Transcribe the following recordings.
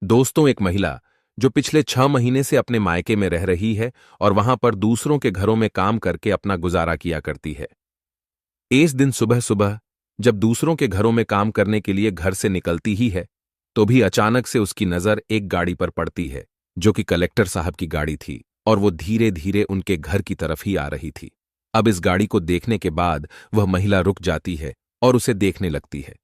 दोस्तों, एक महिला जो पिछले 6 महीने से अपने मायके में रह रही है और वहां पर दूसरों के घरों में काम करके अपना गुजारा किया करती है। इस दिन सुबह सुबह जब दूसरों के घरों में काम करने के लिए घर से निकलती ही है, तो भी अचानक से उसकी नजर एक गाड़ी पर पड़ती है जो कि कलेक्टर साहब की गाड़ी थी और वो धीरे धीरे उनके घर की तरफ ही आ रही थी। अब इस गाड़ी को देखने के बाद वह महिला रुक जाती है और उसे देखने लगती है।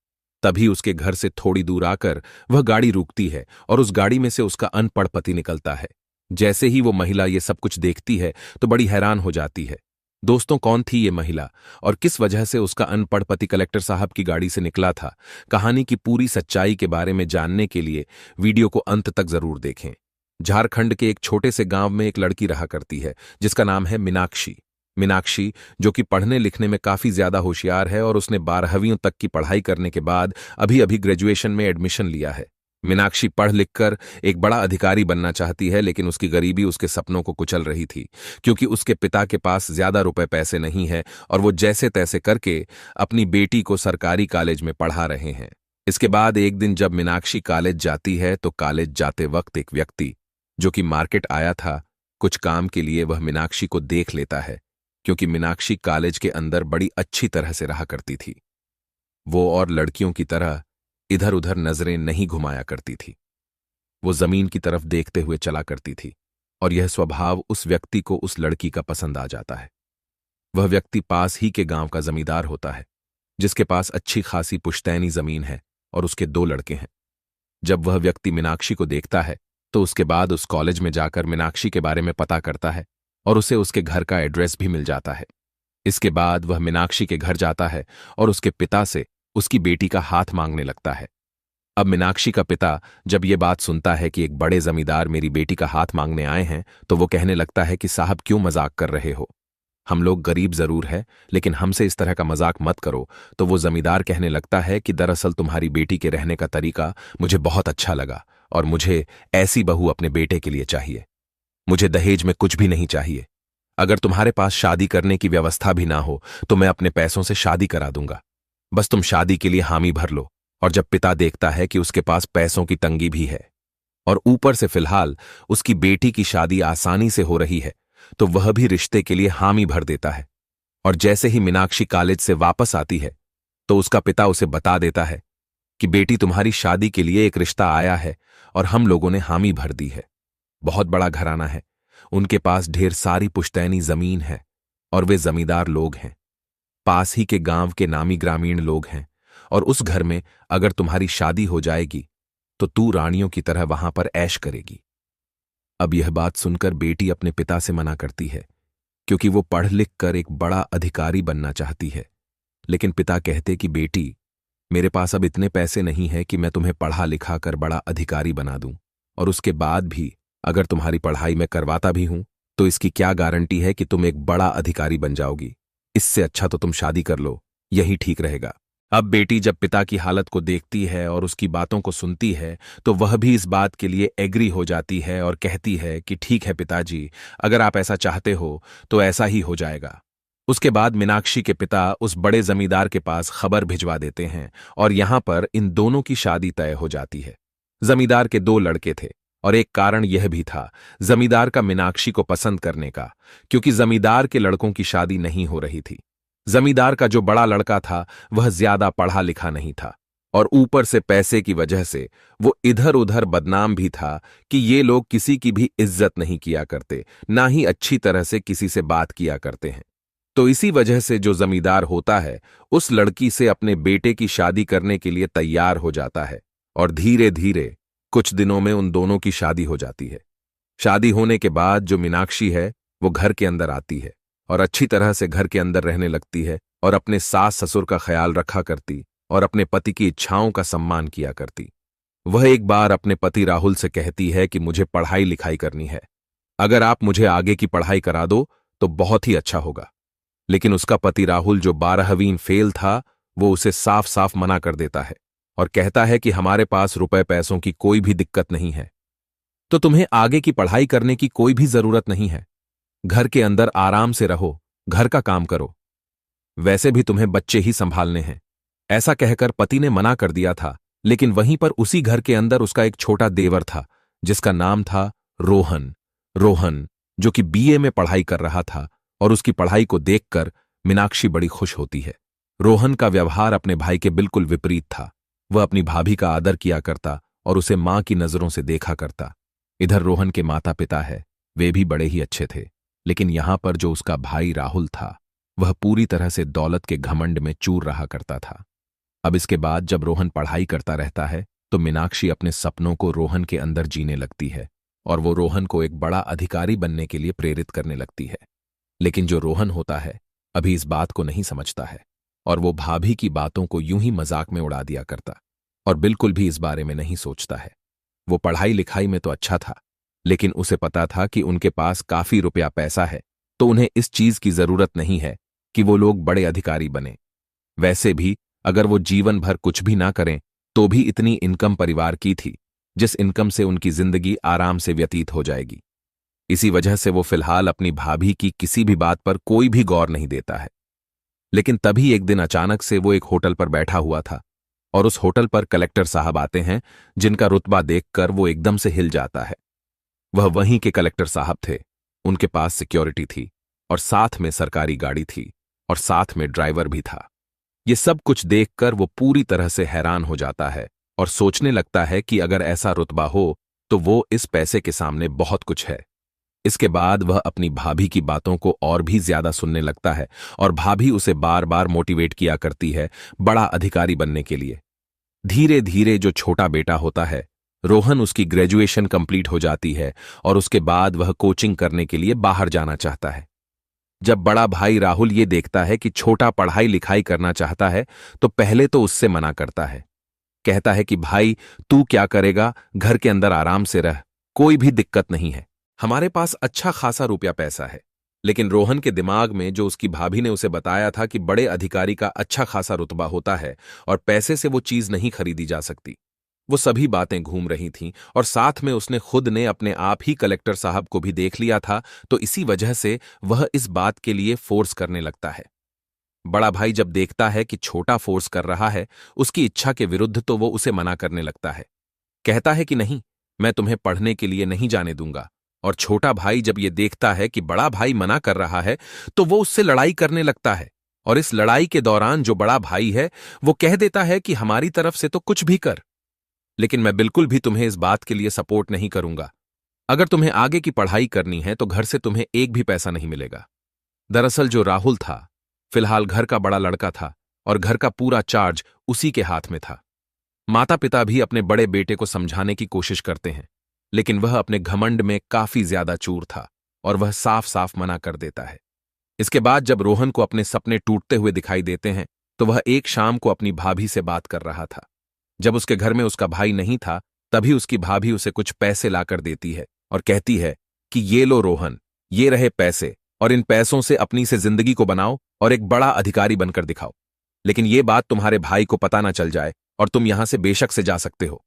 तभी उसके घर से थोड़ी दूर आकर वह गाड़ी रुकती है और उस गाड़ी में से उसका अनपढ़ पति निकलता है। जैसे ही वो महिला ये सब कुछ देखती है तो बड़ी हैरान हो जाती है। दोस्तों, कौन थी ये महिला और किस वजह से उसका अनपढ़ पति कलेक्टर साहब की गाड़ी से निकला था? कहानी की पूरी सच्चाई के बारे में जानने के लिए वीडियो को अंत तक जरूर देखें। झारखंड के एक छोटे से गांव में एक लड़की रहा करती है जिसका नाम है मीनाक्षी। मीनाक्षी जो कि पढ़ने लिखने में काफी ज्यादा होशियार है और उसने 12वीं तक की पढ़ाई करने के बाद अभी अभी ग्रेजुएशन में एडमिशन लिया है। मीनाक्षी पढ़ लिखकर एक बड़ा अधिकारी बनना चाहती है, लेकिन उसकी गरीबी उसके सपनों को कुचल रही थी क्योंकि उसके पिता के पास ज्यादा रुपए पैसे नहीं है और वो जैसे तैसे करके अपनी बेटी को सरकारी कॉलेज में पढ़ा रहे हैं। इसके बाद एक दिन जब मीनाक्षी कॉलेज जाती है तो कॉलेज जाते वक्त एक व्यक्ति जो कि मार्केट आया था कुछ काम के लिए, वह मीनाक्षी को देख लेता है क्योंकि मीनाक्षी कॉलेज के अंदर बड़ी अच्छी तरह से रहा करती थी। वो और लड़कियों की तरह इधर उधर नजरें नहीं घुमाया करती थी। वो जमीन की तरफ देखते हुए चला करती थी और यह स्वभाव उस व्यक्ति को उस लड़की का पसंद आ जाता है। वह व्यक्ति पास ही के गांव का जमींदार होता है जिसके पास अच्छी खासी पुश्तैनी जमीन है और उसके 2 लड़के हैं। जब वह व्यक्ति मीनाक्षी को देखता है तो उसके बाद उस कॉलेज में जाकर मीनाक्षी के बारे में पता करता है और उसे उसके घर का एड्रेस भी मिल जाता है। इसके बाद वह मीनाक्षी के घर जाता है और उसके पिता से उसकी बेटी का हाथ मांगने लगता है। अब मीनाक्षी का पिता जब ये बात सुनता है कि एक बड़े जमींदार मेरी बेटी का हाथ मांगने आए हैं तो वो कहने लगता है कि साहब, क्यों मजाक कर रहे हो? हम लोग गरीब जरूर है लेकिन हमसे इस तरह का मजाक मत करो। तो वो जमींदार कहने लगता है कि दरअसल तुम्हारी बेटी के रहने का तरीका मुझे बहुत अच्छा लगा और मुझे ऐसी बहू अपने बेटे के लिए चाहिए। मुझे दहेज में कुछ भी नहीं चाहिए। अगर तुम्हारे पास शादी करने की व्यवस्था भी ना हो तो मैं अपने पैसों से शादी करा दूंगा। बस तुम शादी के लिए हामी भर लो। और जब पिता देखता है कि उसके पास पैसों की तंगी भी है और ऊपर से फिलहाल उसकी बेटी की शादी आसानी से हो रही है तो वह भी रिश्ते के लिए हामी भर देता है। और जैसे ही मीनाक्षी कॉलेज से वापस आती है तो उसका पिता उसे बता देता है कि बेटी, तुम्हारी शादी के लिए एक रिश्ता आया है और हम लोगों ने हामी भर दी है। बहुत बड़ा घराना है, उनके पास ढेर सारी पुश्तैनी जमीन है और वे जमींदार लोग हैं। पास ही के गांव के नामी ग्रामीण लोग हैं और उस घर में अगर तुम्हारी शादी हो जाएगी तो तू रानियों की तरह वहां पर ऐश करेगी। अब यह बात सुनकर बेटी अपने पिता से मना करती है क्योंकि वो पढ़ लिख कर एक बड़ा अधिकारी बनना चाहती है। लेकिन पिता कहते कि बेटी, मेरे पास अब इतने पैसे नहीं है कि मैं तुम्हें पढ़ा लिखा कर बड़ा अधिकारी बना दूं, और उसके बाद भी अगर तुम्हारी पढ़ाई मैं करवाता भी हूं तो इसकी क्या गारंटी है कि तुम एक बड़ा अधिकारी बन जाओगी? इससे अच्छा तो तुम शादी कर लो, यही ठीक रहेगा। अब बेटी जब पिता की हालत को देखती है और उसकी बातों को सुनती है तो वह भी इस बात के लिए एग्री हो जाती है और कहती है कि ठीक है पिताजी, अगर आप ऐसा चाहते हो तो ऐसा ही हो जाएगा। उसके बाद मीनाक्षी के पिता उस बड़े जमींदार के पास खबर भिजवा देते हैं और यहां पर इन दोनों की शादी तय हो जाती है। जमींदार के 2 लड़के थे और एक कारण यह भी था जमींदार का मीनाक्षी को पसंद करने का, क्योंकि जमींदार के लड़कों की शादी नहीं हो रही थी। जमींदार का जो बड़ा लड़का था वह ज्यादा पढ़ा लिखा नहीं था और ऊपर से पैसे की वजह से वो इधर उधर बदनाम भी था कि ये लोग किसी की भी इज्जत नहीं किया करते, ना ही अच्छी तरह से किसी से बात किया करते हैं। तो इसी वजह से जो जमींदार होता है उस लड़की से अपने बेटे की शादी करने के लिए तैयार हो जाता है और धीरे धीरे कुछ दिनों में उन दोनों की शादी हो जाती है। शादी होने के बाद जो मीनाक्षी है वो घर के अंदर आती है और अच्छी तरह से घर के अंदर रहने लगती है और अपने सास ससुर का ख्याल रखा करती और अपने पति की इच्छाओं का सम्मान किया करती। वह एक बार अपने पति राहुल से कहती है कि मुझे पढ़ाई लिखाई करनी है, अगर आप मुझे आगे की पढ़ाई करा दो तो बहुत ही अच्छा होगा। लेकिन उसका पति राहुल जो 12वीं फेल था वो उसे साफ साफ मना कर देता है और कहता है कि हमारे पास रुपए पैसों की कोई भी दिक्कत नहीं है, तो तुम्हें आगे की पढ़ाई करने की कोई भी जरूरत नहीं है। घर के अंदर आराम से रहो, घर का काम करो, वैसे भी तुम्हें बच्चे ही संभालने हैं। ऐसा कहकर पति ने मना कर दिया था लेकिन वहीं पर उसी घर के अंदर उसका एक छोटा देवर था जिसका नाम था रोहन। रोहन जो कि बीए में पढ़ाई कर रहा था और उसकी पढ़ाई को देखकर मीनाक्षी बड़ी खुश होती है। रोहन का व्यवहार अपने भाई के बिल्कुल विपरीत था। वह अपनी भाभी का आदर किया करता और उसे मां की नजरों से देखा करता। इधर रोहन के माता पिता है, वे भी बड़े ही अच्छे थे, लेकिन यहां पर जो उसका भाई राहुल था वह पूरी तरह से दौलत के घमंड में चूर रहा करता था। अब इसके बाद जब रोहन पढ़ाई करता रहता है तो मीनाक्षी अपने सपनों को रोहन के अंदर जीने लगती है और वो रोहन को एक बड़ा अधिकारी बनने के लिए प्रेरित करने लगती है। लेकिन जो रोहन होता है अभी इस बात को नहीं समझता है और वो भाभी की बातों को यूं ही मजाक में उड़ा दिया करता और बिल्कुल भी इस बारे में नहीं सोचता है। वो पढ़ाई लिखाई में तो अच्छा था, लेकिन उसे पता था कि उनके पास काफी रुपया पैसा है, तो उन्हें इस चीज की जरूरत नहीं है कि वो लोग बड़े अधिकारी बने। वैसे भी अगर वो जीवन भर कुछ भी ना करें तो भी इतनी इनकम परिवार की थी जिस इनकम से उनकी जिंदगी आराम से व्यतीत हो जाएगी। इसी वजह से वो फिलहाल अपनी भाभी की किसी भी बात पर कोई भी गौर नहीं देता है। लेकिन तभी एक दिन अचानक से वो एक होटल पर बैठा हुआ था और उस होटल पर कलेक्टर साहब आते हैं जिनका रुतबा देखकर वो एकदम से हिल जाता है। वह वहीं के कलेक्टर साहब थे। उनके पास सिक्योरिटी थी और साथ में सरकारी गाड़ी थी और साथ में ड्राइवर भी था। ये सब कुछ देखकर वो पूरी तरह से हैरान हो जाता है और सोचने लगता है कि अगर ऐसा रुतबा हो तो वो इस पैसे के सामने बहुत कुछ है। इसके बाद वह अपनी भाभी की बातों को और भी ज्यादा सुनने लगता है और भाभी उसे बार बार मोटिवेट किया करती है बड़ा अधिकारी बनने के लिए। धीरे धीरे जो छोटा बेटा होता है रोहन, उसकी ग्रेजुएशन कंप्लीट हो जाती है और उसके बाद वह कोचिंग करने के लिए बाहर जाना चाहता है। जब बड़ा भाई राहुल ये देखता है कि छोटा पढ़ाई लिखाई करना चाहता है तो पहले तो उससे मना करता है। कहता है कि भाई तू क्या करेगा, घर के अंदर आराम से रह, कोई भी दिक्कत नहीं है, हमारे पास अच्छा खासा रुपया पैसा है। लेकिन रोहन के दिमाग में जो उसकी भाभी ने उसे बताया था कि बड़े अधिकारी का अच्छा खासा रुतबा होता है और पैसे से वो चीज नहीं खरीदी जा सकती, वो सभी बातें घूम रही थीं और साथ में उसने खुद ने अपने आप ही कलेक्टर साहब को भी देख लिया था, तो इसी वजह से वह इस बात के लिए फोर्स करने लगता है। बड़ा भाई जब देखता है कि छोटा फोर्स कर रहा है उसकी इच्छा के विरुद्ध, तो वो उसे मना करने लगता है। कहता है कि नहीं, मैं तुम्हें पढ़ने के लिए नहीं जाने दूंगा। और छोटा भाई जब ये देखता है कि बड़ा भाई मना कर रहा है तो वो उससे लड़ाई करने लगता है और इस लड़ाई के दौरान जो बड़ा भाई है वो कह देता है कि हमारी तरफ से तो कुछ भी कर, लेकिन मैं बिल्कुल भी तुम्हें इस बात के लिए सपोर्ट नहीं करूंगा। अगर तुम्हें आगे की पढ़ाई करनी है तो घर से तुम्हें एक भी पैसा नहीं मिलेगा। दरअसल जो राहुल था फिलहाल घर का बड़ा लड़का था और घर का पूरा चार्ज उसी के हाथ में था। माता पिता भी अपने बड़े बेटे को समझाने की कोशिश करते हैं, लेकिन वह अपने घमंड में काफी ज्यादा चूर था और वह साफ साफ मना कर देता है। इसके बाद जब रोहन को अपने सपने टूटते हुए दिखाई देते हैं तो वह एक शाम को अपनी भाभी से बात कर रहा था। जब उसके घर में उसका भाई नहीं था तभी उसकी भाभी उसे कुछ पैसे लाकर देती है और कहती है कि ये लो रोहन, ये रहे पैसे और इन पैसों से अपनी से जिंदगी को बनाओ और एक बड़ा अधिकारी बनकर दिखाओ, लेकिन ये बात तुम्हारे भाई को पता ना चल जाए और तुम यहां से बेशक से जा सकते हो।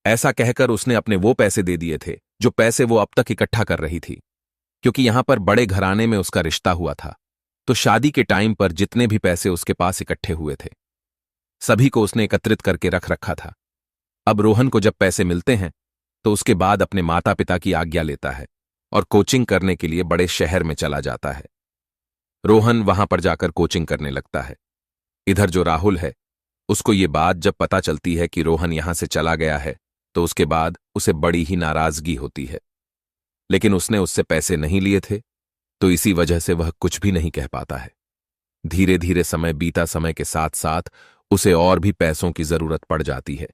ऐसा कहकर उसने अपने वो पैसे दे दिए थे जो पैसे वो अब तक इकट्ठा कर रही थी, क्योंकि यहां पर बड़े घराने में उसका रिश्ता हुआ था, तो शादी के टाइम पर जितने भी पैसे उसके पास इकट्ठे हुए थे सभी को उसने एकत्रित करके रख रखा था। अब रोहन को जब पैसे मिलते हैं तो उसके बाद अपने माता पिता की आज्ञा लेता है और कोचिंग करने के लिए बड़े शहर में चला जाता है। रोहन वहां पर जाकर कोचिंग करने लगता है। इधर जो राहुल है उसको ये बात जब पता चलती है कि रोहन यहां से चला गया है तो उसके बाद उसे बड़ी ही नाराजगी होती है, लेकिन उसने उससे पैसे नहीं लिए थे तो इसी वजह से वह कुछ भी नहीं कह पाता है। धीरे धीरे समय बीता, समय के साथ साथ उसे और भी पैसों की जरूरत पड़ जाती है।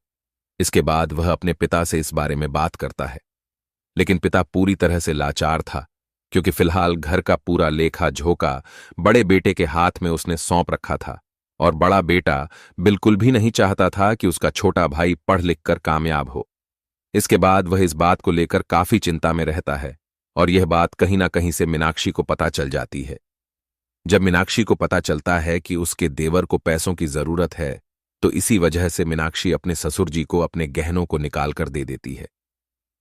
इसके बाद वह अपने पिता से इस बारे में बात करता है, लेकिन पिता पूरी तरह से लाचार था, क्योंकि फिलहाल घर का पूरा लेखा झोंका बड़े बेटे के हाथ में उसने सौंप रखा था और बड़ा बेटा बिल्कुल भी नहीं चाहता था कि उसका छोटा भाई पढ़ लिख कर कामयाब हो। इसके बाद वह इस बात को लेकर काफी चिंता में रहता है और यह बात कहीं ना कहीं से मीनाक्षी को पता चल जाती है। जब मीनाक्षी को पता चलता है कि उसके देवर को पैसों की जरूरत है तो इसी वजह से मीनाक्षी अपने ससुर जी को अपने गहनों को निकाल कर दे देती है,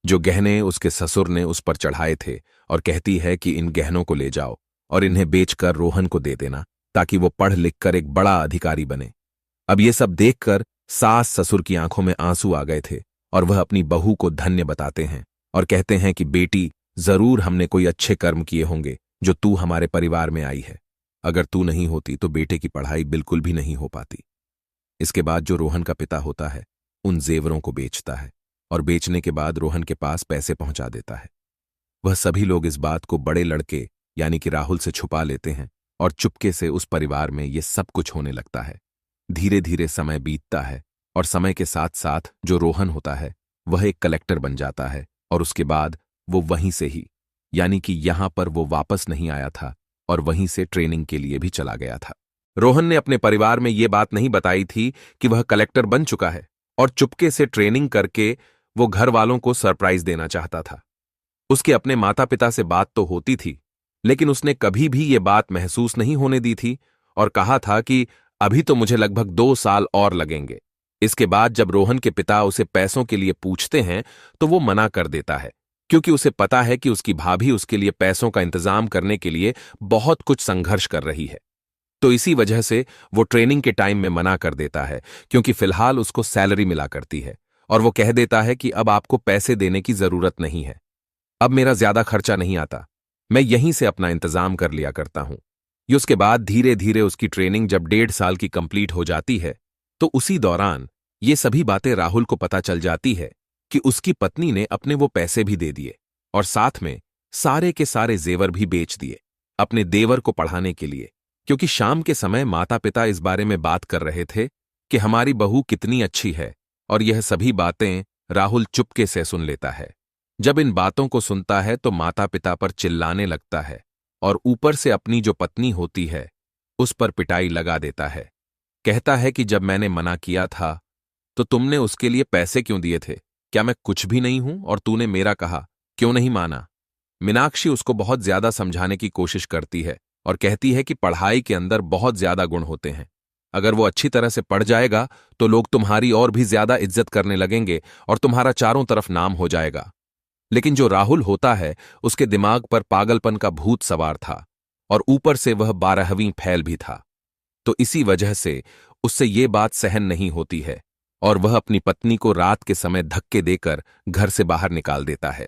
जो गहने उसके ससुर ने उस पर चढ़ाए थे, और कहती है कि इन गहनों को ले जाओ और इन्हें बेचकर रोहन को दे देना ताकि वो पढ़ लिख कर एक बड़ा अधिकारी बने। अब ये सब देखकर सास ससुर की आंखों में आंसू आ गए थे और वह अपनी बहू को धन्य बताते हैं और कहते हैं कि बेटी, जरूर हमने कोई अच्छे कर्म किए होंगे जो तू हमारे परिवार में आई है। अगर तू नहीं होती तो बेटे की पढ़ाई बिल्कुल भी नहीं हो पाती। इसके बाद जो रोहन का पिता होता है उन जेवरों को बेचता है और बेचने के बाद रोहन के पास पैसे पहुंचा देता है। वह सभी लोग इस बात को बड़े लड़के यानी कि राहुल से छुपा लेते हैं और चुपके से उस परिवार में ये सब कुछ होने लगता है। धीरे धीरे समय बीतता है और समय के साथ साथ जो रोहन होता है वह एक कलेक्टर बन जाता है और उसके बाद वो वहीं से ही यानी कि यहां पर वो वापस नहीं आया था और वहीं से ट्रेनिंग के लिए भी चला गया था। रोहन ने अपने परिवार में ये बात नहीं बताई थी कि वह कलेक्टर बन चुका है और चुपके से ट्रेनिंग करके वो घर वालों को सरप्राइज देना चाहता था। उसके अपने माता पिता से बात तो होती थी लेकिन उसने कभी भी ये बात महसूस नहीं होने दी थी और कहा था कि अभी तो मुझे लगभग 2 साल और लगेंगे। इसके बाद जब रोहन के पिता उसे पैसों के लिए पूछते हैं तो वो मना कर देता है क्योंकि उसे पता है कि उसकी भाभी उसके लिए पैसों का इंतजाम करने के लिए बहुत कुछ संघर्ष कर रही है। तो इसी वजह से वो ट्रेनिंग के टाइम में मना कर देता है क्योंकि फिलहाल उसको सैलरी मिला करती है और वो कह देता है कि अब आपको पैसे देने की जरूरत नहीं है, अब मेरा ज्यादा खर्चा नहीं आता, मैं यहीं से अपना इंतजाम कर लिया करता हूं। ये उसके बाद धीरे धीरे उसकी ट्रेनिंग जब 1.5 साल की कंप्लीट हो जाती है तो उसी दौरान ये सभी बातें राहुल को पता चल जाती है कि उसकी पत्नी ने अपने वो पैसे भी दे दिए और साथ में सारे के सारे जेवर भी बेच दिए अपने देवर को पढ़ाने के लिए, क्योंकि शाम के समय माता पिता इस बारे में बात कर रहे थे कि हमारी बहू कितनी अच्छी है और यह सभी बातें राहुल चुपके से सुन लेता है। जब इन बातों को सुनता है तो माता पिता पर चिल्लाने लगता है और ऊपर से अपनी जो पत्नी होती है उस पर पिटाई लगा देता है। कहता है कि जब मैंने मना किया था तो तुमने उसके लिए पैसे क्यों दिए थे? क्या मैं कुछ भी नहीं हूं और तूने मेरा कहा क्यों नहीं माना? मीनाक्षी उसको बहुत ज्यादा समझाने की कोशिश करती है और कहती है कि पढ़ाई के अंदर बहुत ज्यादा गुण होते हैं, अगर वो अच्छी तरह से पढ़ जाएगा तो लोग तुम्हारी और भी ज्यादा इज्जत करने लगेंगे और तुम्हारा चारों तरफ नाम हो जाएगा। लेकिन जो राहुल होता है उसके दिमाग पर पागलपन का भूत सवार था और ऊपर से वह 12वीं फैल भी था, तो इसी वजह से उससे ये बात सहन नहीं होती है और वह अपनी पत्नी को रात के समय धक्के देकर घर से बाहर निकाल देता है।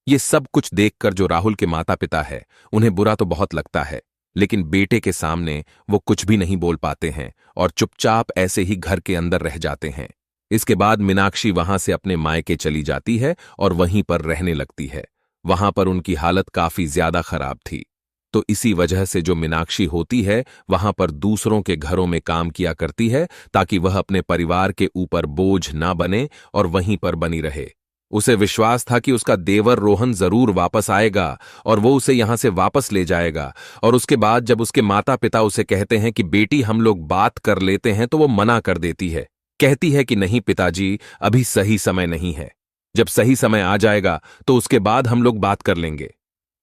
ये सब कुछ देखकर जो राहुल के माता पिता है उन्हें बुरा तो बहुत लगता है लेकिन बेटे के सामने वो कुछ भी नहीं बोल पाते हैं और चुपचाप ऐसे ही घर के अंदर रह जाते हैं। इसके बाद मीनाक्षी वहां से अपने मायके चली जाती है और वहीं पर रहने लगती है। वहां पर उनकी हालत काफी ज्यादा खराब थी, तो इसी वजह से जो मीनाक्षी होती है वहां पर दूसरों के घरों में काम किया करती है ताकि वह अपने परिवार के ऊपर बोझ ना बने और वहीं पर बनी रहे। उसे विश्वास था कि उसका देवर रोहन जरूर वापस आएगा और वो उसे यहां से वापस ले जाएगा। और उसके बाद जब उसके माता पिता उसे कहते हैं कि बेटी हम लोग बात कर लेते हैं तो वो मना कर देती है, कहती है कि नहीं पिताजी, अभी सही समय नहीं है, जब सही समय आ जाएगा तो उसके बाद हम लोग बात कर लेंगे।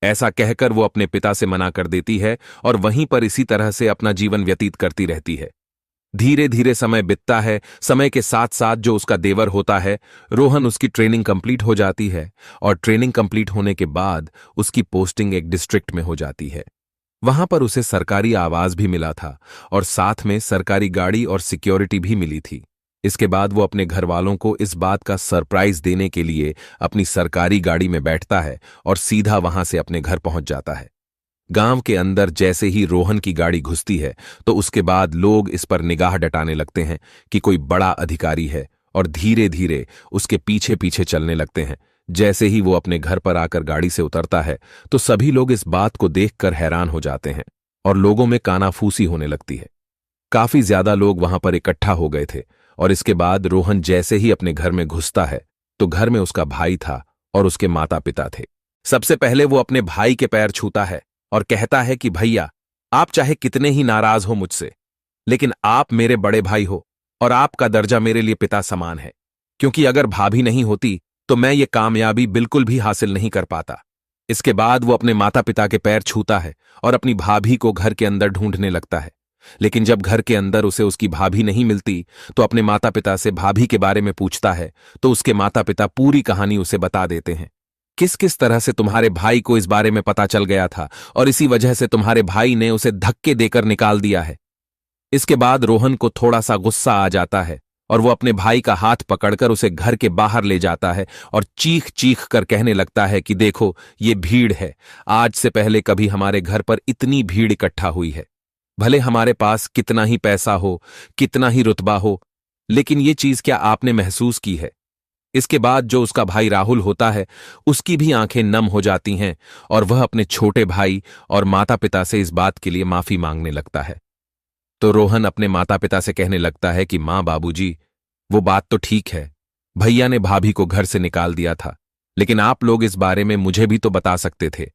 ऐसा कहकर वो अपने पिता से मना कर देती है और वहीं पर इसी तरह से अपना जीवन व्यतीत करती रहती है। धीरे धीरे समय बीतता है। समय के साथ साथ जो उसका देवर होता है रोहन, उसकी ट्रेनिंग कंप्लीट हो जाती है और ट्रेनिंग कंप्लीट होने के बाद उसकी पोस्टिंग एक डिस्ट्रिक्ट में हो जाती है। वहां पर उसे सरकारी आवास भी मिला था और साथ में सरकारी गाड़ी और सिक्योरिटी भी मिली थी। इसके बाद वो अपने घर वालों को इस बात का सरप्राइज देने के लिए अपनी सरकारी गाड़ी में बैठता है और सीधा वहां से अपने घर पहुंच जाता है। गांव के अंदर जैसे ही रोहन की गाड़ी घुसती है तो उसके बाद लोग इस पर निगाह डटाने लगते हैं कि कोई बड़ा अधिकारी है और धीरे धीरे उसके पीछे पीछे चलने लगते हैं। जैसे ही वो अपने घर पर आकर गाड़ी से उतरता है तो सभी लोग इस बात को देखकर हैरान हो जाते हैं और लोगों में कानाफूसी होने लगती है। काफी ज्यादा लोग वहां पर इकट्ठा हो गए थे और इसके बाद रोहन जैसे ही अपने घर में घुसता है तो घर में उसका भाई था और उसके माता पिता थे। सबसे पहले वो अपने भाई के पैर छूता है और कहता है कि भैया, आप चाहे कितने ही नाराज हो मुझसे, लेकिन आप मेरे बड़े भाई हो और आपका दर्जा मेरे लिए पिता समान है, क्योंकि अगर भाभी नहीं होती तो मैं ये कामयाबी बिल्कुल भी हासिल नहीं कर पाता। इसके बाद वो अपने माता पिता के पैर छूता है और अपनी भाभी को घर के अंदर ढूंढने लगता है, लेकिन जब घर के अंदर उसे उसकी भाभी नहीं मिलती तो अपने माता पिता से भाभी के बारे में पूछता है तो उसके माता पिता पूरी कहानी उसे बता देते हैं। किस किस तरह से तुम्हारे भाई को इस बारे में पता चल गया था और इसी वजह से तुम्हारे भाई ने उसे धक्के देकर निकाल दिया है। इसके बाद रोहन को थोड़ा सा गुस्सा आ जाता है और वो अपने भाई का हाथ पकड़कर उसे घर के बाहर ले जाता है और चीख चीख कर कहने लगता है कि देखो, ये भीड़ है। आज से पहले कभी हमारे घर पर इतनी भीड़ इकट्ठा हुई है। भले हमारे पास कितना ही पैसा हो, कितना ही रुतबा हो, लेकिन ये चीज क्या आपने महसूस की है? इसके बाद जो उसका भाई राहुल होता है, उसकी भी आंखें नम हो जाती हैं और वह अपने छोटे भाई और माता पिता से इस बात के लिए माफी मांगने लगता है। तो रोहन अपने माता पिता से कहने लगता है कि मां बाबूजी, वो बात तो ठीक है, भैया ने भाभी को घर से निकाल दिया था, लेकिन आप लोग इस बारे में मुझे भी तो बता सकते थे।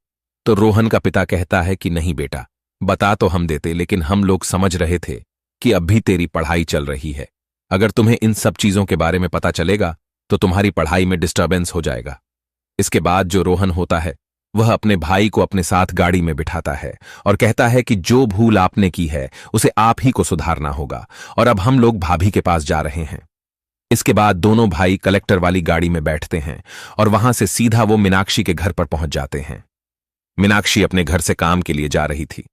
तो रोहन का पिता कहता है कि नहीं बेटा, बता तो हम देते, लेकिन हम लोग समझ रहे थे कि अब भी तेरी पढ़ाई चल रही है। अगर तुम्हें इन सब चीजों के बारे में पता चलेगा तो तुम्हारी पढ़ाई में डिस्टर्बेंस हो जाएगा। इसके बाद जो रोहन होता है, वह अपने भाई को अपने साथ गाड़ी में बिठाता है और कहता है कि जो भूल आपने की है उसे आप ही को सुधारना होगा, और अब हम लोग भाभी के पास जा रहे हैं। इसके बाद दोनों भाई कलेक्टर वाली गाड़ी में बैठते हैं और वहां से सीधा वो मीनाक्षी के घर पर पहुंच जाते हैं। मीनाक्षी अपने घर से काम के लिए जा रही थी।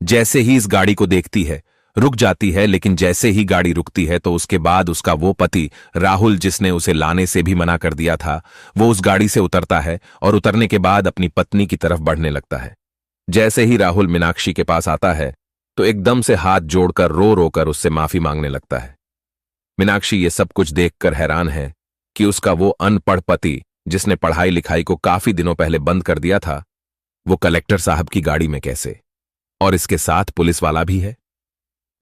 जैसे ही इस गाड़ी को देखती है, रुक जाती है, लेकिन जैसे ही गाड़ी रुकती है तो उसके बाद उसका वो पति राहुल, जिसने उसे लाने से भी मना कर दिया था, वो उस गाड़ी से उतरता है और उतरने के बाद अपनी पत्नी की तरफ बढ़ने लगता है। जैसे ही राहुल मीनाक्षी के पास आता है तो एकदम से हाथ जोड़कर रो रो कर उससे माफी मांगने लगता है। मीनाक्षी ये सब कुछ देखकर हैरान है कि उसका वो अनपढ़ पति, जिसने पढ़ाई लिखाई को काफी दिनों पहले बंद कर दिया था, वो कलेक्टर साहब की गाड़ी में कैसे, और इसके साथ पुलिस वाला भी है।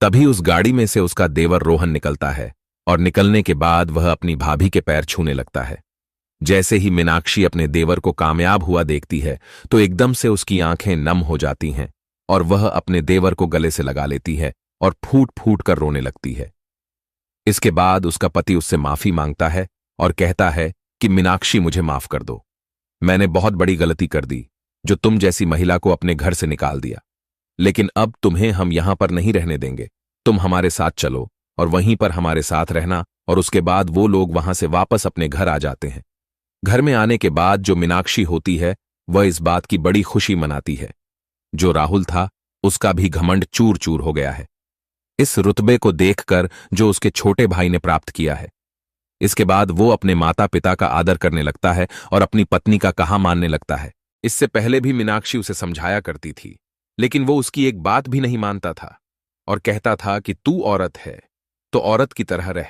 तभी उस गाड़ी में से उसका देवर रोहन निकलता है और निकलने के बाद वह अपनी भाभी के पैर छूने लगता है। जैसे ही मीनाक्षी अपने देवर को कामयाब हुआ देखती है तो एकदम से उसकी आंखें नम हो जाती हैं और वह अपने देवर को गले से लगा लेती है और फूट फूट कर रोने लगती है। इसके बाद उसका पति उससे माफी मांगता है और कहता है कि मीनाक्षी, मुझे माफ कर दो, मैंने बहुत बड़ी गलती कर दी जो तुम जैसी महिला को अपने घर से निकाल दिया, लेकिन अब तुम्हें हम यहां पर नहीं रहने देंगे। तुम हमारे साथ चलो और वहीं पर हमारे साथ रहना। और उसके बाद वो लोग वहां से वापस अपने घर आ जाते हैं। घर में आने के बाद जो मीनाक्षी होती है, वह इस बात की बड़ी खुशी मनाती है। जो राहुल था, उसका भी घमंड चूर चूर हो गया है इस रुतबे को देखकर जो उसके छोटे भाई ने प्राप्त किया है। इसके बाद वो अपने माता पिता का आदर करने लगता है और अपनी पत्नी का कहा मानने लगता है। इससे पहले भी मीनाक्षी उसे समझाया करती थी, लेकिन वो उसकी एक बात भी नहीं मानता था और कहता था कि तू औरत है तो औरत की तरह रह।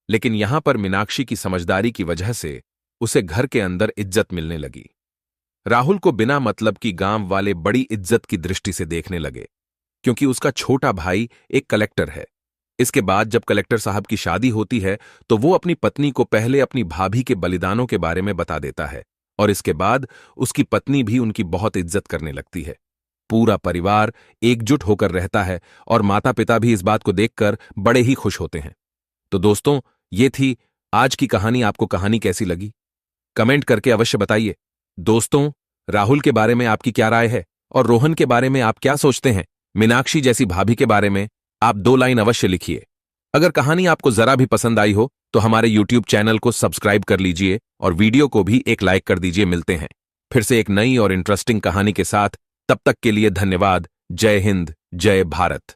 लेकिन यहां पर मीनाक्षी की समझदारी की वजह से उसे घर के अंदर इज्जत मिलने लगी। राहुल को बिना मतलब की गांव वाले बड़ी इज्जत की दृष्टि से देखने लगे, क्योंकि उसका छोटा भाई एक कलेक्टर है। इसके बाद जब कलेक्टर साहब की शादी होती है तो वो अपनी पत्नी को पहले अपनी भाभी के बलिदानों के बारे में बता देता है और इसके बाद उसकी पत्नी भी उनकी बहुत इज्जत करने लगती है। पूरा परिवार एकजुट होकर रहता है और माता पिता भी इस बात को देखकर बड़े ही खुश होते हैं। तो दोस्तों, ये थी आज की कहानी। आपको कहानी कैसी लगी कमेंट करके अवश्य बताइए। दोस्तों, राहुल के बारे में आपकी क्या राय है और रोहन के बारे में आप क्या सोचते हैं? मीनाक्षी जैसी भाभी के बारे में आप 2 लाइन अवश्य लिखिए। अगर कहानी आपको जरा भी पसंद आई हो तो हमारे YouTube चैनल को सब्सक्राइब कर लीजिए और वीडियो को भी एक लाइक कर दीजिए। मिलते हैं फिर से एक नई और इंटरेस्टिंग कहानी के साथ। तब तक के लिए धन्यवाद। जय हिंद, जय भारत।